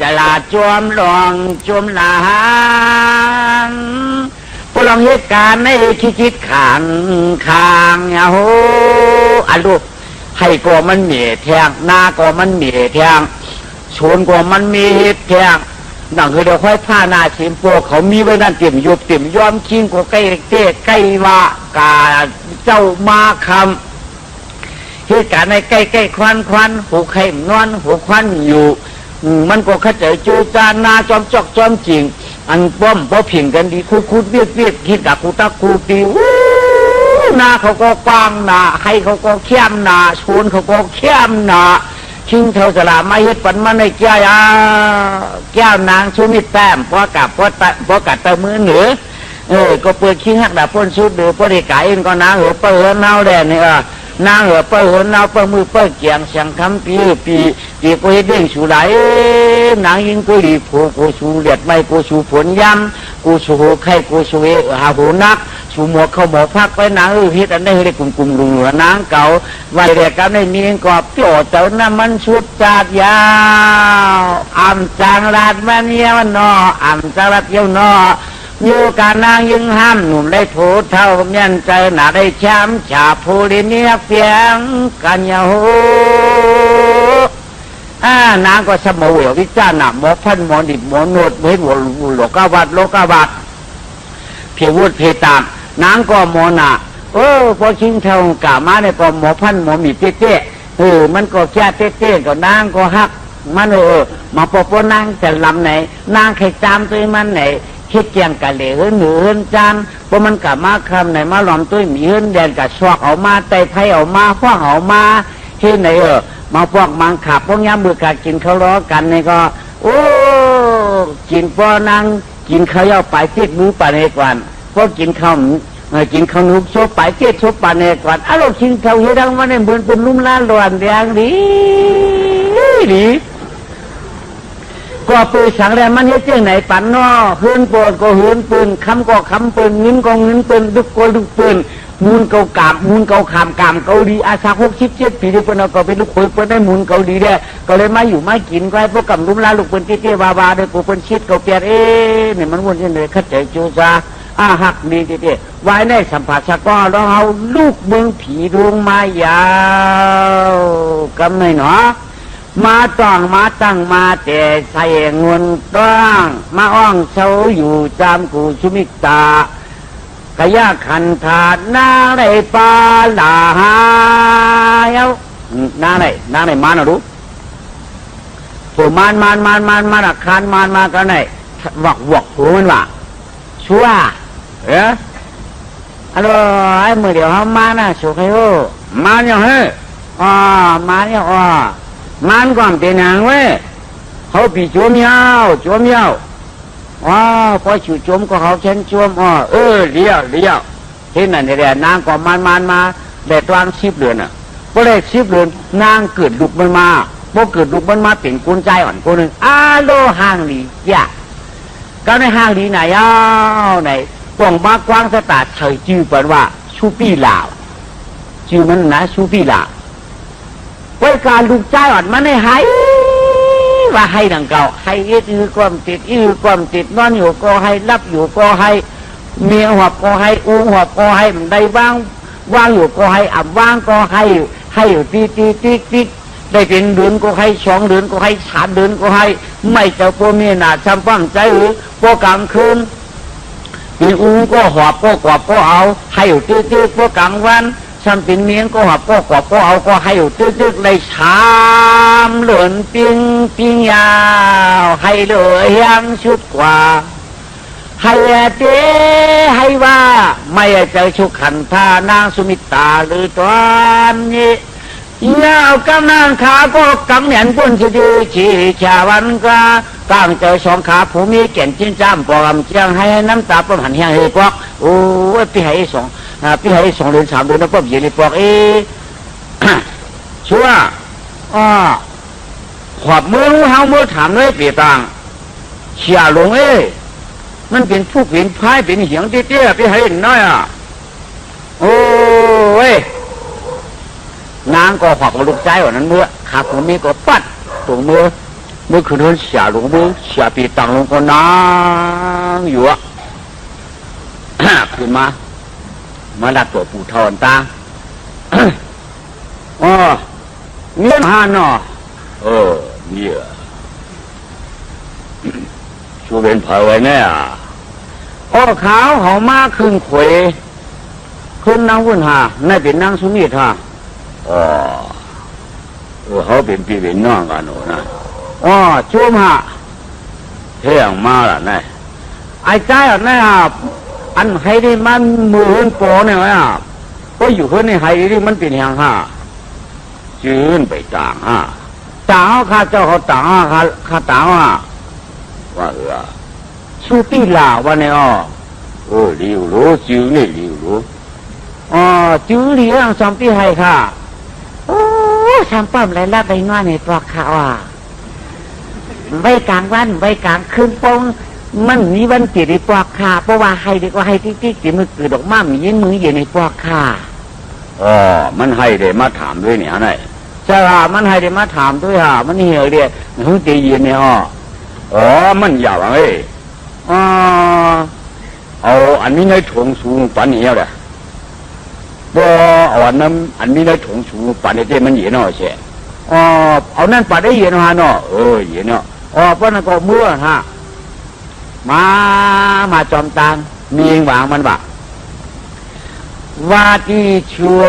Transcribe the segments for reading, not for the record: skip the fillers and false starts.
จะลาจวมหลวงจวมลางผู้ลองเหตุการณ์ในคิดขังคางโหอันลูกให้ก็มันมีแทงหน้าก็มันมีแทงชนก็มันมีเหตุแทงนั่นคือเดี๋ยวค่อยผ้าหน้าชิมพวกเขามีไว้นั่นเต็มยุบเต็มย้อมชิงก็ใกล้เต้ใกล้ว่ากาเจ้ามาคำเหตุการณ์ในใกล้ควันหูไข่นอนหูควันอยู่มันก็เข้าใจจูจานนาจอมจอกจอมจริงอันป้อมพอผิงกันดีคุดเวียดคิดดักกูตะกูตีนาเขาก็กว้างนาให้เขาก็เข้มนาชนเขาก็เข้มนาชิงเท่าสลาไม่เฮ็ดปันมันในแก้วนางชูมิตรแต้มพอกัดตะมือเหนือก็เปิดชิงหักดาบพ้นสุดเดือพอได้ไก่ก็นางเหอเปิดเน่าแดนนี่นางเหอเปิดเน่าเปิดมือเปิดเกียงเสียงคำปีกูเฮ็ดเด้งชูไหลนางยิงกูดีผูกูชูเลียดไม่กูชูฝนย้ำกูชูไข่กูชูหาหูนักชูหมวกเข้าหมอพักไปนางพิษอันนี้ได้กลุ่มลุงเหลือนางเก่าวัยเด็กกันได้มีกอบโจเจ้าน้ำมันชุดจาดยาวอ่ำจางราดมันเยี่ยมันนออ่ำจางราดเยี่ยวนออยู่การนางยิงห้ามหนุ่มได้ถูเท่าเมียนใจหนาได้ช้ำฉาภูริเนียเพียงกันยาโหนางก็สมบูรณ์วิจารณ์หมอพันหมอดิบหมอโนดเวทโลกาวัดเพียงวุฒิเพตามนางก็หมอนาพอชิงเท่ากะมาเนี่ยก็หมอพันหมอมีเต้มันก็แค่เต้ก็นางก็ฮักมันมาปปนางจะลำไหนนางใครจามตัวมันไหนคิดเกียงกันเลยหนูจามเพราะมันกะมาคำไหนมาหลอมตัวมีแดนกะชอกออกมาไตไผ่ออกมาฟ้องออกมาที่ไหนมาพวกมังขับพวกย้ำมือกะกินเขาล้อกันนี่ก็กินปอนางกินข้าวเย้าไปติดมือปานเอกวันพวกกินข้าวนุกโซไปเทียดโซปานเอกวันอารมณ์ชิงเขาเฮดังมันเนี่ยเหมือนเป็นลุ่มล้านหลวนแดงดีก็ปืนสังแรงมันเฮ็ดเจ้าไหนปันนอเฮือนโปนก็เฮือนปืนคำก็คำปืนเงินก็เงินปืนดุกก็ดุกปืนมูลเก่ากาบมูลเก่าขามกามเกาหลีอาชา67 ปีที่เปิ้นเอาก็เป็นลูกคุยเปิ้นได้มูลเกาหลีได้ก็เลยมาอยู่มากินก็ให้พวกกำลุ่มล้านลูกปืนเตี้ยๆวาๆได้กูเปิ้นชิดเก่าเปียดเนี่ยมันวนจังได๋เข้าใจจูซาหักดีเตี้ยๆไว้ในสัมผัสชะก็เราเอาลูกเมืองผีดวงมายาวกำไนเนาะมาต้องมาตั้งมาแต่ใส่เงินต้องมาอ้องเฉาอยู่จามกูชุมิตากะยาขันธานาไรปาลาหายเอานาไรมานะรู้ผู้มันอะคานมันมากันไหนวักหัวมันว่าชัวฮัลโหลไอ้เมื่อเดี๋ยวเขามานะสุขให้โอมาเนี่ยเฮ้มาเนี่ยมันความเป็นอย่างเว้ยเขาปีจวมยาวพอชูจวมก็เขาเช่นจวมเลี้ยวเห็นนั่นเนี่ยนางก็มันมาแต่ตอน10 เดือนอ่ะพอได้10 เดือนนางเกิดลูกมันมาพอเกิดลูกมันมาเป็นกุญใจอ่อนคนหนึ่งโลห่างลีจ้ะก็ในห่างลีไหนไหนกล่องมากว้างสตาร์เฉยจื้อเปิดว่าชูปี้ลาวชื่อมันนะชูปี้ลาวไว้การลูกใจอ่อนมันให้หายว่าให้ดังเก่าให้ความติดนอนอยู่ก็ให้รับอยู่ก็ให้เมียหัวก็ให้หัวก็ให้มันได้ว่างอยู่ก็ให้ว่างก็ให้อยู่ติ๊กได้เป็นเดือนก็ให้2 เดือนก็ให้3 เดือนก็ให้ไม่เจ้าพ่อเมียหนาจำฟังใจหรือพอกลางคืนมีก็หอบก็กวาดก็เอาให้อยู่ติ๊กพอกลางวันฉันเป็นเมียก็หอบก็กวาดก็เอาก็ให้อยู่ตึกเลย3 เหลือนปิ้งยาวให้เลยยังชุดกว่าให้เต้ให้ว่าไม่ใจชุกขันธานางสุมิตาหรือตอนนี้ยาวกำนางขาก็กำเหนียนปุ่นจะดูชีชาวันก็ตั้งใจ2 ขาผู้มีแก่นจิ้นจ้ำปอมเจียงให้น้ำตาประหันเฮียงเฮกอกพี่ให้2 เดือน 3 เดือนแล้วก็เย็นปอกชัวขอบมือเฮามือถามเลยเปียตังเชียลงมันเป็นผู้เป็นพายเป็นเหียงเตี้ยพี่ให้น้อยโอ้ยนางก็ขอบลูกใจว่านั้นเมื่อขาผมมีก็ปัดตัวมือ เมื่อคืนนั้นเสียลงมือเสียปีตังลงก็นั่งอยู่อ่ะ ขึ้นมาดัดตัวปู่ทอนตา อ๋อเงี้ยฮานอเนี่ยชูเป็นเผยไว้แน่อ้อขาวเขามาขึ้นขวยขึ้นนั่งวุ่นหาในเป็นนั่งสุนิทฮะเขาเป็นพี่เป็นน้องกันหนูนะช่วงฮะเที่ยงมาละเนี่ยไอ้ใจอ่ะเนี่ยอันให้ได้มันมือโปเนี่ยอ่ะก็อยู่คนนี้ให้ได้มันเป็นอย่างฮะจืนไปต่างฮะต่างข้าเจ้าเขาต่างข้าต่างฮะว่าชูปีลาวันนี้เลี้ยวรู้จื้อนี่เลี้ยวรู้จื้อเลี้ยงสองปีให้ค่ะโอ้ทำปั๊มไรละไปนอนในตัวเขาไว้กลางวันไว้กลางคืนปงมันมีวันติดในปอกขาเพราะว่าให้ดีกว่าให้ติ๊กๆมือเกิดดอกม้ามีมืออยู่ในปอกขามันให้เดี๋ยวมาถามด้วยเนี่ยไงใช่ค่ะมันให้เดี๋ยวมาถามด้วยค่ะมันเหี่ยวเดี๋ยวมันตีเย็นเนี่ยมันหยาบเอ้ยเอาอันนี้ในถุงสูงปันเหี่ยวเลยบ่เอาอันนั้นอันนี้ในถุงสูงปันเดี๋ยวมันเย็นเนาะใช่เอานั่นปันได้เย็นเนาะเย็นเนาะเพราะนั่นก็เมื่อฮะมาจอมตางมีเองหวังมันบ่ว่าที่ชัว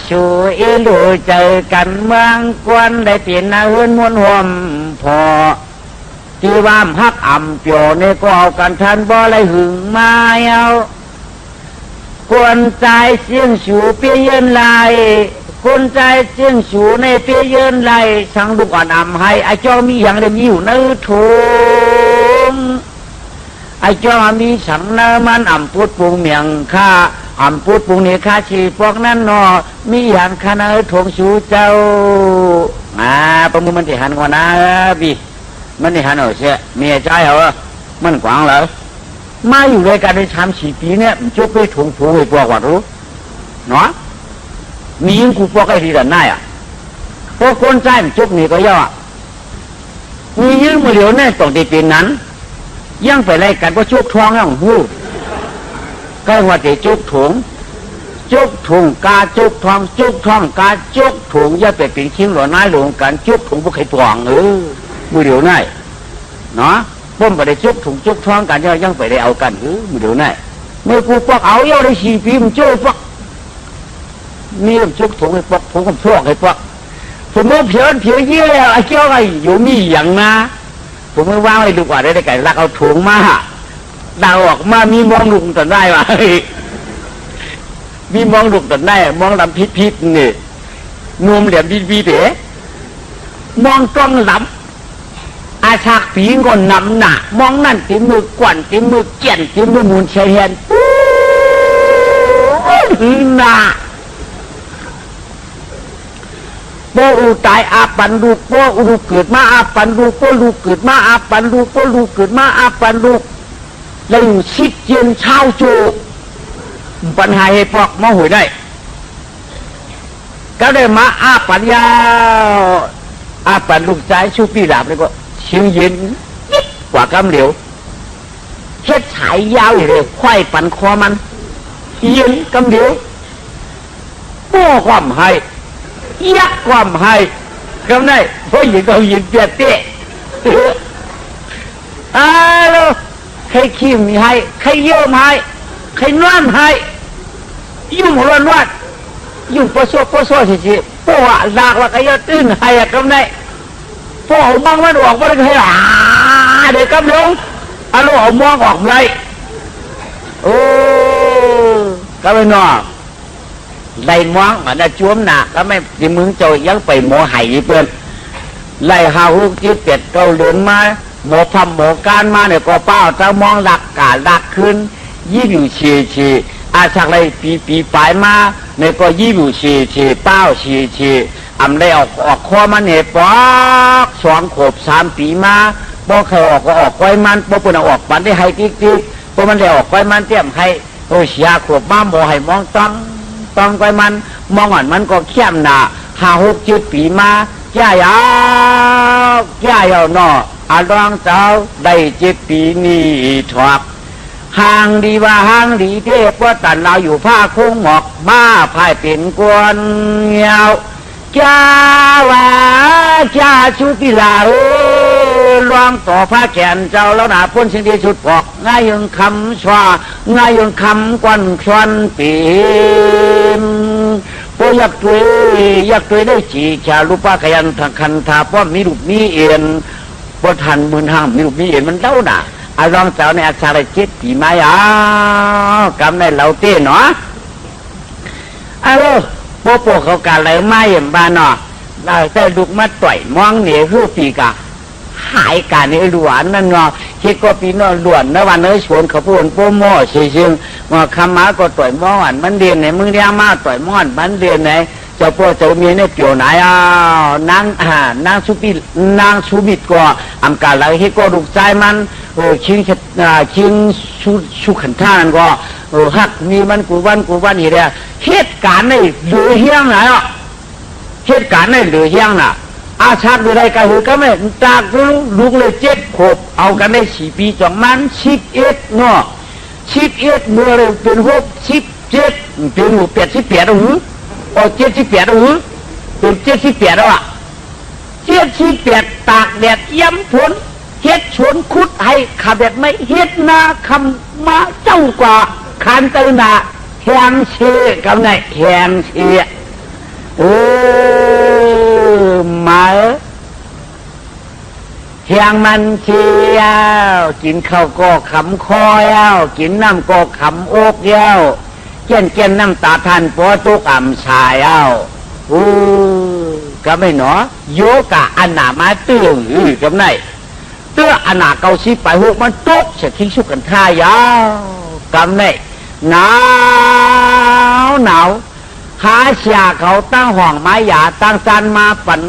ชัวรู้ใจกันเมืองกวนได้เปลี่ยนนาเฮือนมวนห่วมพอที่ว่ามฮักอ่ำเปียวนี่ก็เอากันทันบ่ไรหึงมาเอากวนใจเสียงสูเปียเยินไหลคนใจเสียงสูในเปียเยินไหลสังลูกอ่อนอ่ำให้ไอ้เจ้ามีอย่างเดิมอยู่ในถุงไอ้เจ้ามีสังเนื้อมันอ่ำพูดปุงเมียงข้าอ่ำพูดปุงนี่ข้าชีพวกนั้นนอมีอย่างคณะทงสูเจ้าประมือมันที่หันกว่านะบีมันที่หันเอาเสียเมียใจเหรอมันกว้างเหรอมาอยู่ด้วยกันใน3-4 ปีเนี่ยมันจุกไปถงผูกไอ้พวกว่ารู้เนาะมียิงกูพวกไอ้ที่ดันได้พวกคนใจมันจุกนี่ก็ย่อมียิงมือเดียวเนี่ยต้องตีปีนั้นยังไปไล่กันว่าจุกทองยังหูใกล้ว่าจะจุกถุงกาจุกทองกาจุกถุงอย่าไปเป็นชิ้นหล่อน้อยหลงกันจุกถุงพวกใครตวงมือเดียวนี่เนาะป้มไปได้จุกถุงจุกทองกันยังไปได้เอากันมือเดียวนี่เมื่อกูพวกเอาเยอะได้4 ปีมันจุกพวกมีจุกถุงให้พวกผมก็พวกให้พวกผมว่าเพี้ยเยี่ยไอ้เจ้าไอ้อยู่มีอย่างนะผมไม่ว่างให้ดูกว่าได้ไก่ลักเอาถุงมาดาวออกมามีมองลุงตันได้วะมีมองลุงตันได้มองลำพิษนี่นวมเหลี่ยมบีเด๋มองกล้องลำอาชากผีก็นำหนักมองนั่นตีมือกวนตีมือเกี่ยนตีมือมูลเชียนหนาโปอูตายอาปันลูกโปอูลูกเกิดมาอาปันลูกโปลูกเกิดมาอาปันลูกโปลูกเกิดมาอาปันลูกแล้วอยู่ชิดเย็นเช้าจูปัญหาให้พอกมาหวยได้ก็ได้มาอาปันยาวอาปันลูกใจชูปีหลาบเลยก็ชิวเย็นกว่ากำเหลียวเฮ็ดฉายยาวอยู่เลยควายปันคอมันเย็นกำเหลียวโป้ความให้ยักความให้คำนี้เพราะยิงก็ยิงเปียเตะแล้วใครขี้มีให้ใครเยี่ยมให้ใครนอนให้ยุ่งหัวร้อนวัดยุ่งปะโซ่สิพวกหลักแล้วก็ยัดตื้นให้คำนี้พวกมองมันออกมาเลยให้เด็กกำลังอารมณ์มองออกเลยก็ไม่นอกไล่มองมันจะจ้วมหนักก็ไม่ที่มึงโจยังไปโมหายเพื่อนไล่หาหุกจิตเป็ดเกาเหลือนมาโมพัมโมการมาเนี่ยก็เป้าจะมองหลักกาลักขึ้นยี่อยู่ชีอาชักไรปีปลายมาเนี่ยก็ยี่อยู่ชีเป้าชีอำได้ออกข้อมันเนี่ยปอก2 ขวบ 3 ปีมาพอเคยออกก็ออกก้อยมันพอปุ่นออกปันได้ให้ติ๊กพอมันได้ออกก้อยมันเตรียมให้เสียขวบมาโมให้มองต้องก้อยมันมองอ่อนมันก็เข้มหนา5-6 7 ปีมา แก่ยาวแก่ยาวนออาลองเจ้าได้7 ปีนี้ถอกห่างดีว่าห่างดีเทพว่าตันเราอยู่ผ้าคงหมอกมาพายเป็นกวนเงียวจ้าวาจ้าชุติลาลองต่อผ้าแขนเจ้าแล้วนะพ้นสิ่งที่สุดปอกง่ายยังคำชวาง่ายยังคำกวนชวนปีมพวกยักษ์ตัวได้จีชาลูกป้าขยันทางคันทาป้อมมีลูกมีเอ็นพอทันมือห้ามมีลูกมีเอ็นมันเล่าหนาอารองเจ้าในอาชา7 ปีมาอ่ะกำในเราเต้เนาะโปเขาการอะไรไม่เห็นบ้านเนาะแต่ลูกมาต่อยมองเหนียวคือปีกะหายการในหลวนนั่นเนาะเช็ดก็ปีนอหลวนในวันนี้ชวนเขาพูดโปโม่เชิงว่าคำมาก็ต่อยมองอันมันเรียนไหนมึงเรียนมาต่อยมองมันเรียนไหนเจ้าพ่อเจ้าเมียเนี่ยเกี่ยวไหนนางสุบิดก็อำการอะไรให้ก็ลูกใจมันชิงชุขันท่านก็ฮักมีมันกูวันอีเดียเหตุการณ์ในหรือเฮี้ยงไหนอ่ะเหตุการณ์ในหรือเฮี้ยงน่ะอาชาติอะไรกันก็ไม่จากลูกเลย7 ขวบเอากันได้4 ปีจากมัน11เนาะ11เมื่อเราเป็น17เป็นหัว88หูโอ้78หูเป็น78แล้วอ่ะ78ตากแดดย้ำฝนเฮ็ดชวนคุดให้ขาแบบไม่เฮ็ดนาคำมาเจ้ากว่าคานตื่นนาแหงเชี่ยกับไหนแหงเชี่ยมาแหงมันเชี่ยวกินข้าวก็ขำคอยาวกินน้ำก็ขำอกยาวเกี้ยนน้ำตาทันปอตุกอ่ำชายเอาก็ไม่หนอโยกะอันหนามาตื้อกับไหนเตื้ออนาเกาชีไปหัวมันตกเสียทิ้งชุกันท่ายาวกำเนี่ยหนาวหาเสียเขาตั้งห่องไม้ยาตั้งจันมาปัน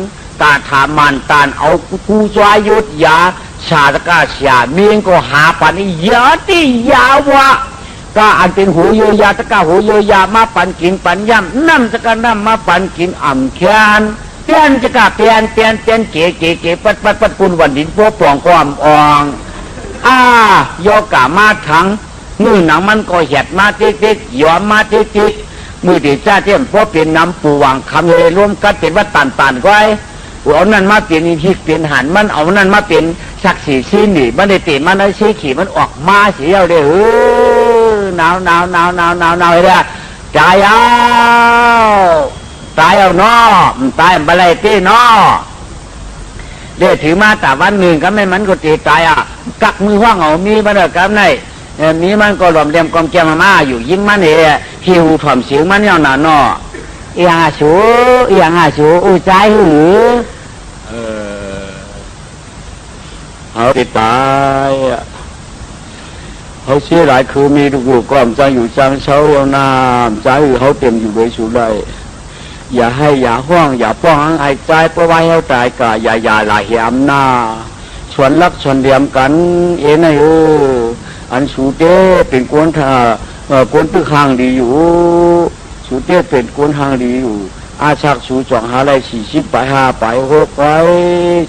ตาถามันตานเอากูจวายุดยาชาตกาเสียเมียงก็หาปันนี่เยอะที่ยาวะก็อันเป็นหูเยยาตะกาหูเยยามาปันกินปันย่ำน้ำตะกาน้ำมาปันกินอ่ำแคนเปลี่ยนจะกะเปลี่ยนเก๋ปัดปุนวันดินพวกปองความอ่องโยกะมาถังมือหนังมันก็เห็ดมาติ๊กย้อมมาติ๊กมือดีจ้าเทียมพวกเป็นน้ำปูวางคำเลยรวมกันเป็นว่าตันก็ไอ้เอานั่นมาเปลี่ยนอีพิกเปลี่ยนหันมันเอานั่นมาเป็นสักสีชี้หนีมันได้ตีมันได้ชี้ขี่มันออกมาสีเอาเด้อหนาวเลยใจเอาตายเอาเนาะตายบะไรตีเนาะเดี๋ยวถือมาแต่วันหนึ่งก็ไม่มันก็ตีตายกักมือห้องเอามีมาเด้อครับไหนมีมันก็หลอมเลียมกองแกมาอยู่ยิ้มมันหิวถ่อมเสียงมันอย่างนั้นเนาะเอียงอาชูอุ้ยใจหือเขาติดตายเขาเสียหลายคือมีลูกๆก็ใจอยู่จำเช้าน้ำใจเขาเต็มอยู่โดยสุดเลยอย่าให้อย่าห้องอย่าป้องไอ้ใจเพราะว่าเขาตายกะอย่าหลายเหมหน้าชวนรักชวนเดียมกันไอ้อันสูเต้เป็นกวนกวนตึกห่างดีอยู่สูเต้เป็นกวนห่างดีอยู่อาชักสูจ่องหาอะไร40 ไป5 ไป6 ไป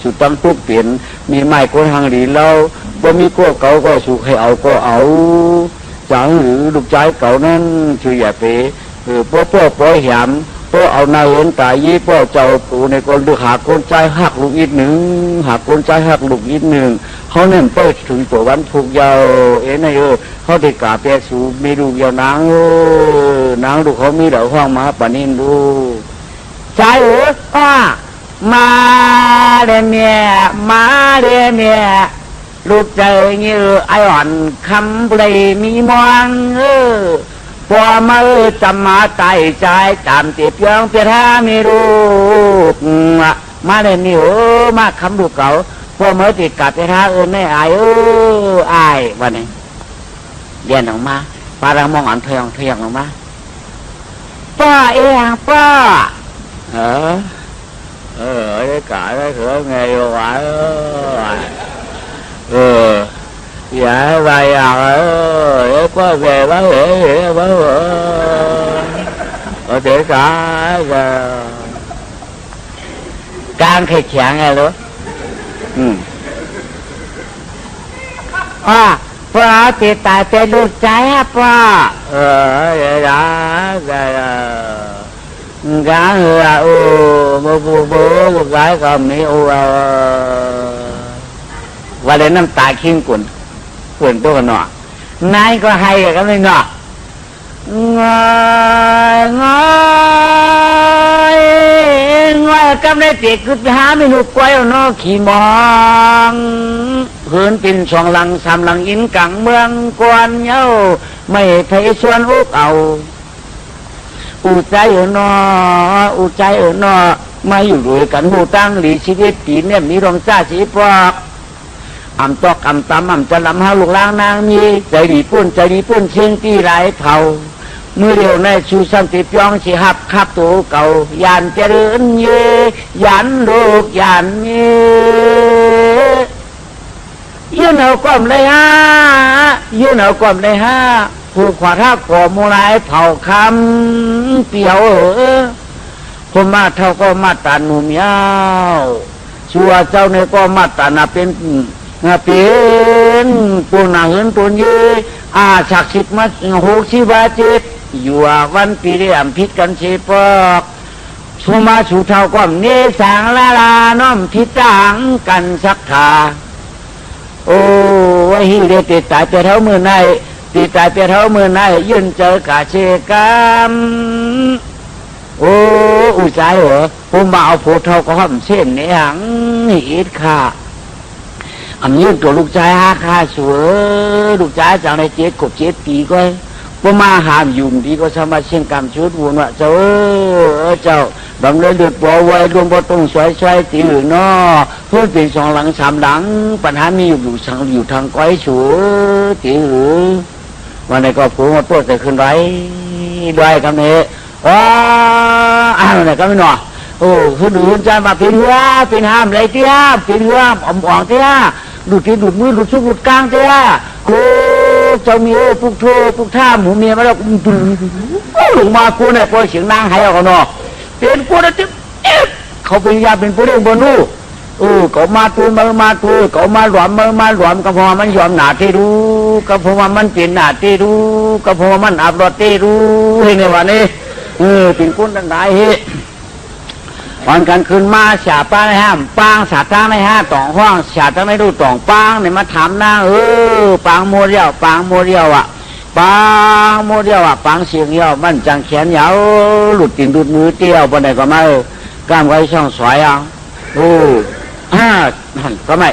สูตั้งตุกเปลี่ยนมีไม้กวนห่างดีแล้วบ่มีกลัวเก่าก็สูให้เอาก็เอาจังหรือลูกใจเก่านั้นคืออย่าไปป้อแหมป้อเอาหน้าเห็นตายยี่ป้อเจ้าปูในคนดูหาคนใจหักลูกอีกหนึ่งหาคนใจหักลูกอีกหนึ่งเขาเนี่ยเปิดถึงตัววันผูกยาวเขาได้กาแปสูมีลูกยาวนางลูกเขามีเดาห้องมาปานินดูใจมาเรียเนี่ยลูกใจเงี้ยไออ่อนคำเปลมีมองพอมาจำมาใจจำติดเพียงเพียงมีลูกมาเรียนนี่มาคำลูกเก่าพอเมื่อติดกับเพียงไม่อายวันนี้เรียนออกมาปารา มองอันเพียงออกมาป้าป้าได้cảได้cửa nghề hoài dạ vậy để có về báo hiểu để cả กลางแข็งไงเหรอพ่อติดตายแต่ลูกใจฮะพ่อกาเหือโอ้บุกไก่ก็มีโอ้ว่าเลยน้ำตาขิ้งกุ่นตัวกันหนอนายก็ให้กันเลยเนาะงอยกำได้เตะกึศหาไม่นุกไว้เอาเนาะขี่มองเหินปิ่นสองหลังสามหลังอินกังเมืองกวนเย้าไม่ไทยส่วนอุกเอาอุใจเนาะอุใจเนาะมาอยู่ด้วยกันหูตั้งหลีชีวิตปีเนี่ยมีรองจ้าสีปอกอำตอกอำตำอำจะลำหาลูกล้างนางมีใจดีปุ่นเชียงที่ไรเผาเมื่อเดียวในชูสันติปยองสิหับขับตัวเก่ายานเจริญเยยันโลกยันเยยืนเอาก้มเลยฮะผู้ขวาท่าก่อมูลายเผาคำเปียวผมมาเท่าก็มาตาหนุ่มยาวชัวเจ้าเนี่ยก็มาตานาเป็นปูนาเหินปูนยีศักดิ์สิทธิ์มา60 อยู่วันปีเรียมพิษกันเชปอกชูมาชูเท่าก้มเนสังลาน้อมพิจางกันสักขาโอ้ยฮิเรติตายเท่ามือในยืนเจอกาเชกามโอ้อุจายเหรอผมมาเอาโพเท่าก็ห้อมเส้นเนี่ยหังอิดค่ะอันนี้ตัวลูกชายค่าสวยลูกชายจากใน7 ปีก็ผมมาหามยุ่งดีก็สมาเชียงกรรมชุดวุ่นวะเจ้าบางเรื่องเดือดบ่ไว้รวมบ่ต้องสวยตีหรือเนาะเพื่อเป็น2 หลัง 3 หลังปัญหามีอยู่ทางก้อยสวยตีหรือวันนี้ก็ผูกมาตัวแต่ขึ้นไว้ด้วยคำนี้เนี่ยก็ไม่หนอโอ้คือดูใจมาเป็นหัวเป็นห้ามอะไรเตี้ยเป็นหัวอ่อนเตี้ยดูดที่ดูดมือดูดชุกดูดกลางเตี้ยโอ้เจ้ามีปุกโทปุกท่าหมูเมียมาแล้วลงมากูเนี่ยพอเสียงนางให้เอาเนาะเป็นกูนะจิ๊บเขาเป็นยาเป็นผู้เลี้ยงบนนู้เขามาตูมาตูเขามาหลวมก็เพราะมันยอมหนาที่รู้ก็เพราะว่ามันเป็นหนาที่รู้ก็เพราะว่ามันอับรอดที่รู้เห็นไหมวะนี่เป็นคนต่างหลายเฮ้วันกันคืนมาฉาป้าในห้ามปางสาตั้งในห้าต่องห้องฉาตั้งในดูต่องปางเนี่ยมาถามนางปางโมเดียวปางโมเดียวปางเสียงเดียวมันจังแขนยาวหลุดติ่นหลุดมือเตี้ยวบนไหนก็ไม่กล้ามไว้ช่องสวยก็ไม่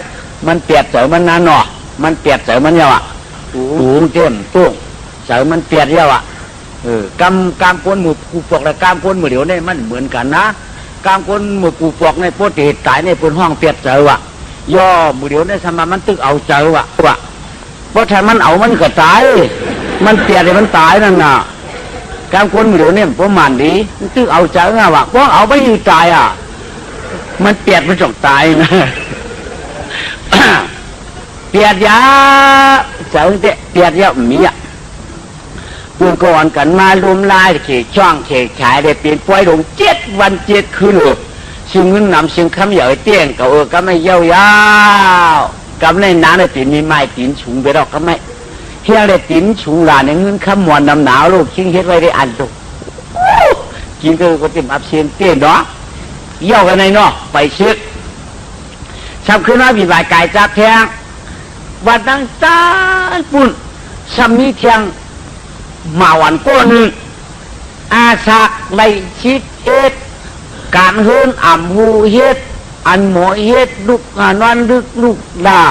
มันเปียกเสือมันนานหนอมันเปียกเสือมันเยาหูเต้นตุ้งเสือมันเปียกเยากามก้นหมูกูปอกและกามก้นหมูเดี๋ยวนี่มันเหมือนกันนะกามก้นหมูกูปอกในโพธิตายในปนห้องเปียกเสือย่อหมูเดี๋ยวนี่สมามันตึกเอาเสือเพราะถ้ามันเอามันก็ตายมันเปียกเลยมันตายนั่นน่ะกามก้นหมูเดี๋ยวนี่ประมาณนี้มันตึกเอาเสือเพราะเอาไม่ยืดตายมันเปียกมันจกตายนะเปียกยาเสือเปียกยามีกูก่อนกันมารวมลายเขกช่องเขกฉายได้เปลี่ยนป่วยลง7 วัน 7 คืนเลยซึ่งเงินนำซึ่งคำใหญ่เตี้ยนก็ไม่ยาวๆกับในน้ำได้ตีนมีไม้ตีนฉุงไปดอกก็ไม่เฮียได้ตีนฉุงหลานในเงินคำมวนนำหนาวลูกชิงเฮ็ดไว้ได้อันตุกินก็เต็มอับเสียนเตี้ยนเนาะเยี่ยวกันในเนาะไปเช็ดช้ำขึ้นมาบีบายกายจับแทงวันตั้งจ้าปุ่นซ้ำนี้เทียงมาวันก้นอาศักไลชิดเฮ็ดการเฮินอ่ำหูเฮ็ดอันหมอเฮ็ดลูกนอนลึกลูกลา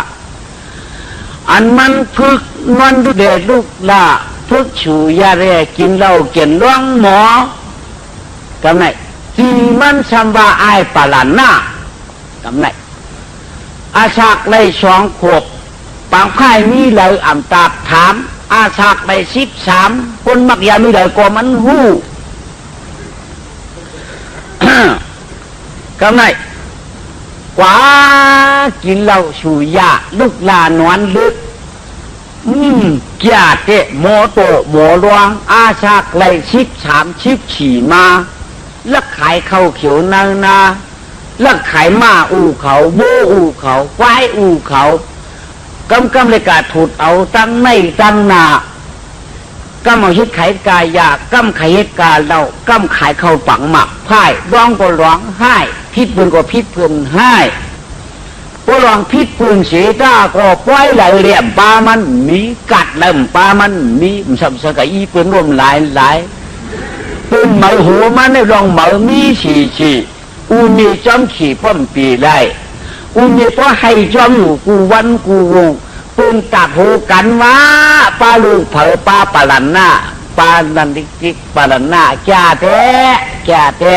อันมันพึกนอนเด็ดลูกลาพึกฉูยาแร่กินเหล้าเกี่ยนร้องหมอกำไนที่มันสัมว่าอายปาลันหน้ากำไนอาศักไล2 ขวบปางไข่มีเลยอ่ำตาถามอาศักได้13 คนมักยามีได้ก็มันหู้ กำไนกว่ากินเหล้าสูยาลูกลานอนลึกเกียรติโมโตโมรวงอาศักได้13 14มาแล้วขายข้าวเขียวนา แล้วขายม้าอู่เขาโบอู่เขาควายอู่เขากำเลยกาถูดเอาตั้งในตั้งหน้ากำเอาฮิตขายกายากกำขายกาเรากำขายเข้าฝังหมักพ่ายร้องก็ร้องไห้พิษปืนก็พิษปืนให้พวกลองพิษปืนเสียตาก็ปล่อยไหลเหลี่ยมปลามันมีกัดเริ่มปลามันมีสับสกอีปืนรวมหลายปืนเหมาหัวมันในรองเหมามีฉีอูมีจอมขี่ป้อมปีได้อูมีเพราะให้จอมอยู่กูวันกูวงปืนตักหูกันว่าปลาลูกเผอปลาปลันหน้าปลานันดิกปลาลันหน้าแก่แท้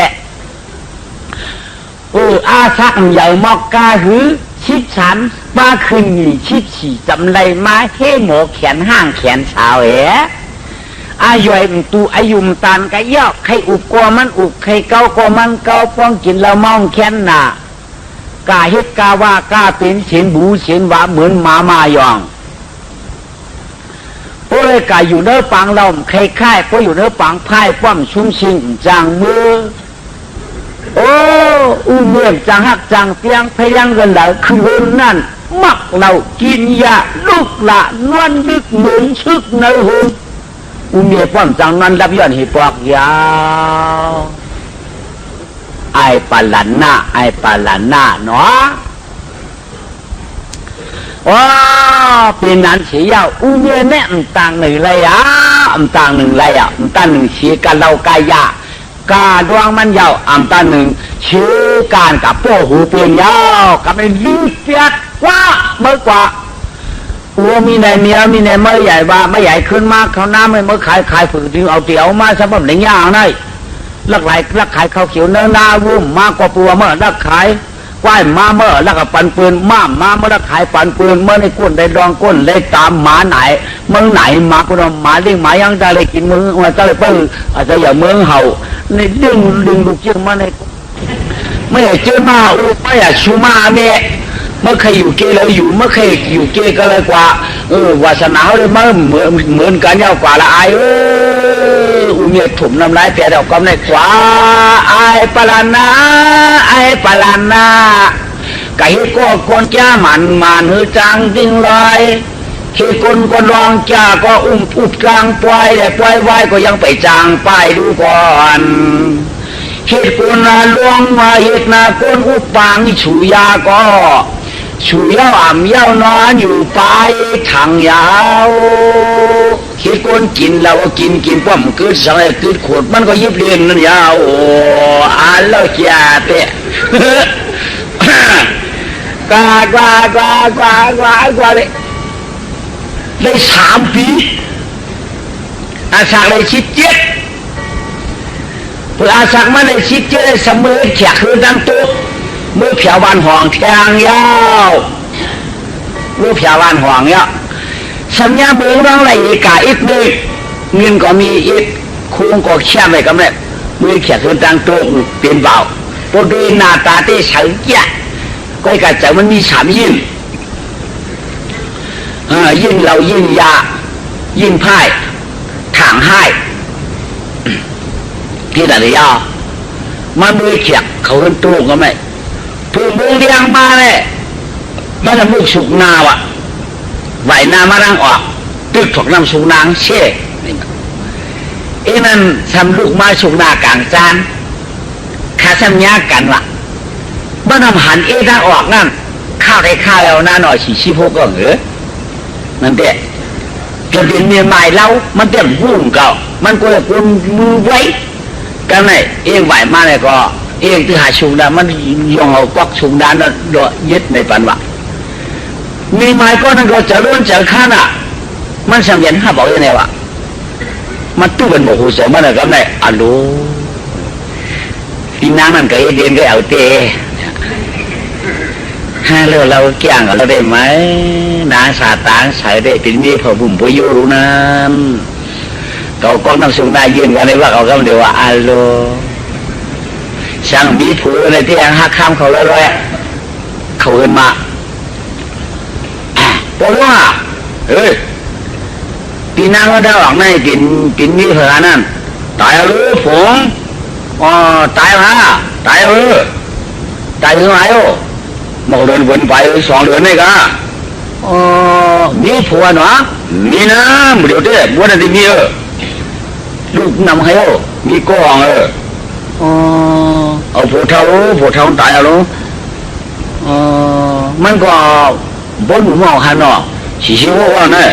อาซักใหญ่มอกกาหือชิดฉันป้าคืนหนีชิดฉี่จำไรมาเฮ่หมอแขนห้างแขนสาวอาย่อยตูอายุมตานกะยอกใครอุบกลัวมันอุบใครเกาก็มันเกาป้องกินแล้วมองแขนหน้ากาเฮ็ดกาว่ากาเป็นเสียนบูเสียนว่าเหมือนหมามายองพวกเลยกาอยู่เนื้อปังเราใครค่ายพวกอยู่เนื้อปังพายป้อมชุ่มชิงจางมือโอ้เมืองจังฮักจังเตียงพยังกันเหล่าคืนนั่นมักเรากินยาลูกละนวลดึกเหมือนชึกในหูเมียป้อมจังนั้นรับย้อนหิปอกยาวไอปาลันหน้าเนาะว้าเป็นนั้นเสียยาวเมียแน่ต่างหนึ่งเลยต่างหนึ่งเสียกันเรากายากาดวงมันยาวตาหนึ่งชื่อการกับโป้หูเปลี่ยนยาวกับไอ้ลิ้นเปียกว่าเมื่อกว่ามีในเมียมีในเมื่อใหญ่ว่าไม่ใหญ่ขึ้นมากเขาหน้าไม่เมื่อขายฝืนถึงเอาเตี๋ยวมาสำหรับในย่างนั่นลักขายข้าวเขียวเนื้อหน้าวุ่มมากกว่าปัวเมื่อลักขายควายมาเมื่อลักกับปันปืนมาเมื่อลักขายปันปืนเมื่อในก้นได้รองก้นเลยตามหมาไหนเมืองไหนมาก็หมาเลี้ยงหมายังจะเลยกินมือว่าจะเลยเปิ้ลอาจจะอย่างเมืองเห่าในดึงลูกเชื่อมาในไม่อยากเจอมาไม่อยากชูมาเมียเมื่อใครอยู่เกเราอยู่เมื่อใครอยู่เกก็เลยกว่าวาสนาเลยมันเหมือนกันยาวกว่าละเมียถุ่มน้ำลายแต่เราก็ไม่กว่าปลานาไก่ก็คนจ้ามันหือจังจริงเลยคือคนก็ลองจ้าก็อุบกลางปล่อยแต่ปล่อยไว้ก็ยังไปจางไปดูก่อนเหตุคนลวงมาเหตุนาคนอุปปางฉุยาก็ฉุยยาวนอนอยู่ไปทางยาวเหตุคนกินเราก็กินป้อมเกิดสังเกิดขวดมันก็ยิบเรียนนั่นยาวแล้วแก่เตะกว่าเลยได้3 ปีอาศักเลยชิดเจ็ดเพื่ออาศักมาเลยชิดเจ็ดเสมอแขกคือดังตุ๊กเมื่อเผียววันห่องแทงยาวเมื่อเผียววันห่องเนี่ยสัญญาเมืองร้องอะไรอีกาอีกนึงเงินก็มีอีกคุ้งก็แช่ไปกับเนี่ยเมื่อแขกคือดังตุ๊กเป็นเบาพอดูหน้าตาที่เฉยแก่ก็กระจายมันมี3 ยิ่งยิ่งเรายิ่งยายิ่งพ่ายถางให้ที่ไหนยามันมือเขียกเขาเป็นตู้ก็ไม่ผู้มือเลี้ยงมาเลยมันทำลูกสุกนาวะไหวนามารังออกตึกถกน้ำสุกนางเช่นั่นทำลูกมาสุกนากลางจานขาสัญญากันวะมันทำหันทางออกนั่นข้าวได้ข้าวแล้วหน้าหน่อยชี้พวกก็เหรอนั่นเด็กจะเป็นเมียใหม่เรามันเต็มหุ่นเก่ามันก็เลยกุมมือไว้กันไหนไหวมาเลยก็ที่หาชุงดามันยองเอากวักชุงดานแล้วโดดยึดในปันวะมีไม้ก็นั่นก็จะเลื่อนจะข้าน่ะมันสังเกตข้าบอกยังไงวะมันตู้เป็นหมกหูเสือมันเลยกันไหนลูพี่นางนั่นก็เดินก็เอาเตะเราแก่งเราได้ไหมนางสาตางใส่ได้เป็นมีพอบุ่มพยุรู้นั้นเขาก็ต้องส่งได้ยืนกันเลยว่าเขาก็เดี๋ยวว่าโลช่างมีผู้อะไรที่ยังหักข้ามเขาเลยเขาเอินมาบอกว่าปีนางก็ได้หวังในปิ่นมีเหรอนั่นตายหรือฝงตาย ตายถึงไหนโอ้หมอกเดินวนไป2 เดือนนี่กะอ๋อมีผัวเนาะมีนะเดี๋ยวเด้บัวนั่นที่มีลูกนำให้โอ้มีก้องอ๋อเอาผัวเท่าตายเอาลงอ๋อมันก็บนหมู่หมอหันเนาะชิว่าเนี่ย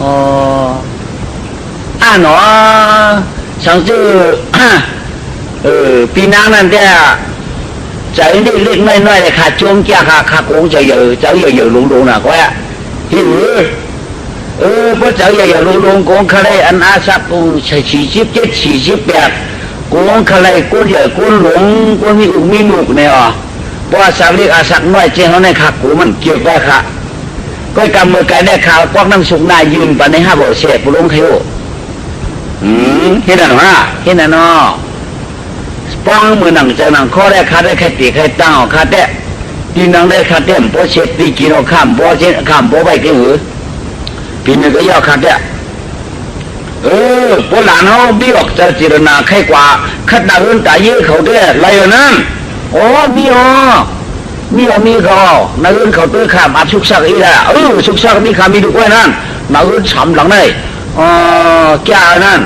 อ๋อเนาะ上次ปีนังนั่นแต่ใจเล็กๆน้อยๆเลยค่ะช่วงแก่ค่ะคงจะเยอะลงนะก็อ่ะที่พอจะเยอะลงกงเขาเลยอันอาศักกง47 48กงเขาเลยกูเยอะกูหลงกูมีอุมีลูกเนี่ยอ๋อเพราะสาวเล็กอาศักน้อยเจ้าเขาในค่ะกูมันเกี่ยวกับค่ะก็กำมือไก่ได้ข่าวพวกน้ำสุกนายยืนปใน5 บ่อเสพปุลงเขียวเห็นหรอเห็นเนาะป้องมือหนังจะหนังข้อได้คาได้แค่ตีแค่ตั้งคาได้ปีนังได้คาได้พอเสพตีกินเอาข้ามพอเช็ดข้ามพอไปกี่หือปีนึงก็ย่อคาได้พอหลานเขาบี้ออกจะจิรนาใครกว่าขัดดาวอื่นตายยื้อเขาได้ไรนั่นโอ้มีเขานักอื่นเขาตื้อข้ามอับชุกซักอีแล้วชุกซักมีข้ามีดูไว้นั่นนักอื่นฉ่ำหลังได้แก่นั่น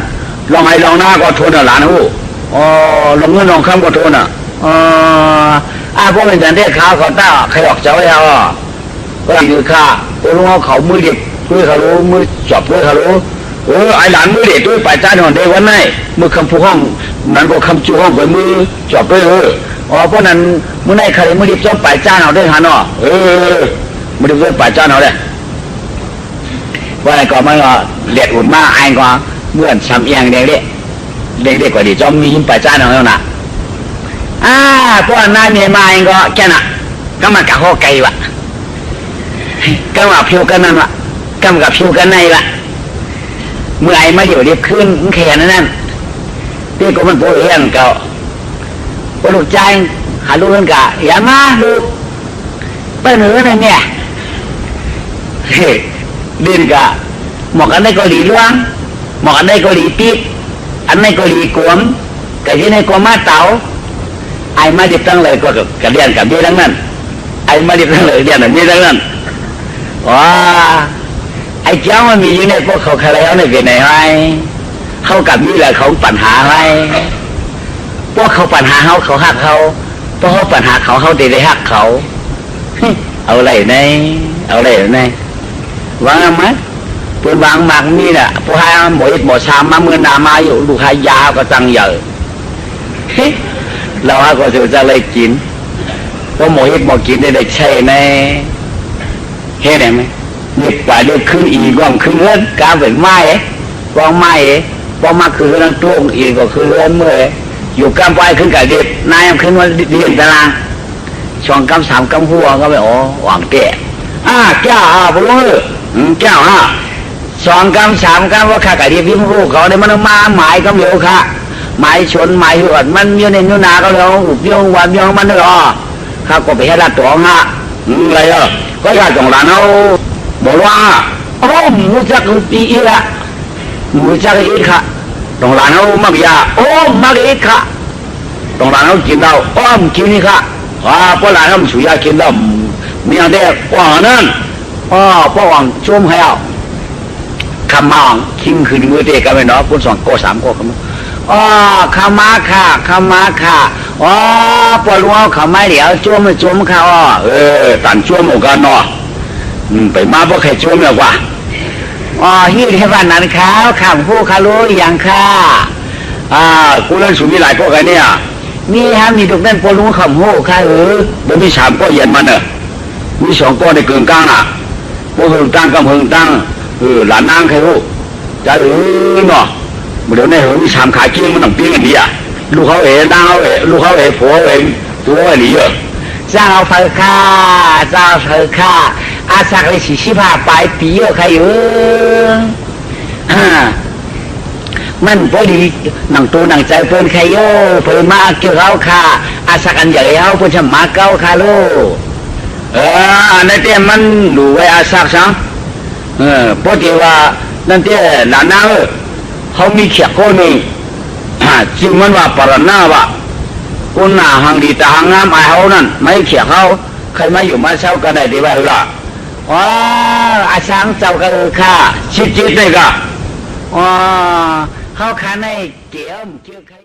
ลองให้ลองหน้าก็ทนหลานหูลงเงินลองคำก็ทนพวกเป็นจันเด็กข้าวเขาต้าใครออกเจ้าไอ้เขาก็คือข้าพวกลุงเขามือเด็กด้วยเขารู้มือจับด้วยเขารู้ไอ้หลานมือเด็กด้วยไปจ้าหน่อยเด็กวันไหนมือคำผู้ห้องนั้นก็คำจูห้องไปมือจับด้วยเพราะนั้นมือไหนใครมือเด็กจับไปจ้าหน่อยได้หันมือเด็กด้วยไปจ้าหน่อยได้ว่าอะไรก็มันก็เลียดอุ่นมากไอ้ก็เมื่อซ้ำเอียงเด็กกว่าดีจอมมีหิมไปจ้าหน่อยแล้วนะพวกนายเมียมาเองก็แค่น่ะก็มากะข้อไก่วะก็มาพิวกันนั่นวะก็มากับพิวกันในวะเมื่อไอ้มาเดี๋ยวเรียบขึ้นแขนนั่นพี่ก็มันโผล่เรื่องเก่าพอลูกใจหาลูกเรื่องกะอย่ามาลูกไปเหนือนั่นเนี่ยเดินกะหมอกอันได้ก็หลีล้วนหมอกอันได้ก็หลีปี๊บอันได้ก็หลีกวมแต่ที่ในกวมมาเต๋าไอ้มาดิบตั้งเลยก็กระเดียนกับเบี้ยทั้งนั้นไอ้มาดิบตั้งเลยเดียนกับเบี้ยทั้งนั้นว้าไอ้เจ้ามันมีอยู่ในพวกเขาใครแล้วในเวียนไหนไว้เขากับนี่แหละเขาปัญหาไว้พวกเขาปัญหาเขาหักเขาพวกเขาปัญหาเขาได้หักเขาเอาอะไรในวางไหมปืนวางหมากนี่แหละพวกให้หมดชามมาเมื่อนามาอยู่ลูกให้ยาวก็จังใหญ่เราให้ก็จะเลยกินเพราะหมดกินได้ใช่ไหมเห็นไหมเด็กป่าเด็กขึ้นอีกว่างขึ้นเลื่อนกาเป็นไม้ว่างไม้ว่างมาคือเรื่องตัวอีกก็คือเรื่องเมื่ออยู่กำไปขึ้นกับเด็กนายขึ้นว่าเรียนตารางช่องกำ3 กำหัวก็ไปหวังแก่แก้วพวกนู้นแก้ว2 กำ 3 กำว่าข้ากับเด็กพิมพ์รู้เขาเนี่ยมันมาหมายก็เร็วค่ะหมายชนหมายหัวมันเยอะในยุนาก็แล้วอุบยงวันยงมันเลยข้าก็ไปให้รัดตัวอะไรก็อยากจงหลานเอาบอกว่าหมูจักปีอีละหมูจักอีกค่ะตรงหลานเอามักยามักอีกค่ะตรงหลานเอากินเรากินนี่ค่ะเพราะหลานเอาสุยากินเรามีอะไรว่านั่นเพราะว่าช่วงให้เอาคำมาคิงคืนมือเด็กกันไปเนาะคุณ2 โก 3 โกกันข้ามาค่ะปวดหัวเขาไม่เหลียวจ้วมเขาตันจ้วมกันเนาะไปมาเพราะใครจ้วมแล้วกว่าฮิตให้บ้านนั้นเขาข้ามผู้คารู้อย่างค่ะกูเล่นสุมีหลายพวกกันเนี่ยมีมีทุกนั่นปวดหัวข้ามหูค่ะบ่มี3 ก็เย็นมันมี2 ก็ในเกินกลางพวกเฮิงตั้งกับเฮิงตั้งหลานนางใครรู้จะเนาะเดี๋ยวนี้มี3 ขายกินมันต้องปิ้งกันดีลูกเขานางเขาลูกเขาผัวตัวหนีเยอะเจ้าเธอค่ะอาศักเลย45 ปลายปีเยอะใครอยู่มันพอดีหนังตัวหนังใจเพิ่นใครเยอะเพิ่นมาเกี่ยวเขาค่ะอาศักอันใหญ่เขาเพิ่นจะมาเก้าค่ะลูกนั่นเต้มันดูไว้อาศักซังพอดีว่านั่นเต้หลานนางเขามีเขียกคนหนึ่งจริงมันว่าปรณาวะ กูหน้าหังดีตาหังงามไอเฮานั่นไม่เขียเขาใครมาอยู่มาเช่ากันได้ดีบ้างล่ะ อ๋ออาช้างเจ้าก็ค่ะ ชิดจิตเลยก็ อ๋อเขาขาในเกี่ยวเกี่ยวใคร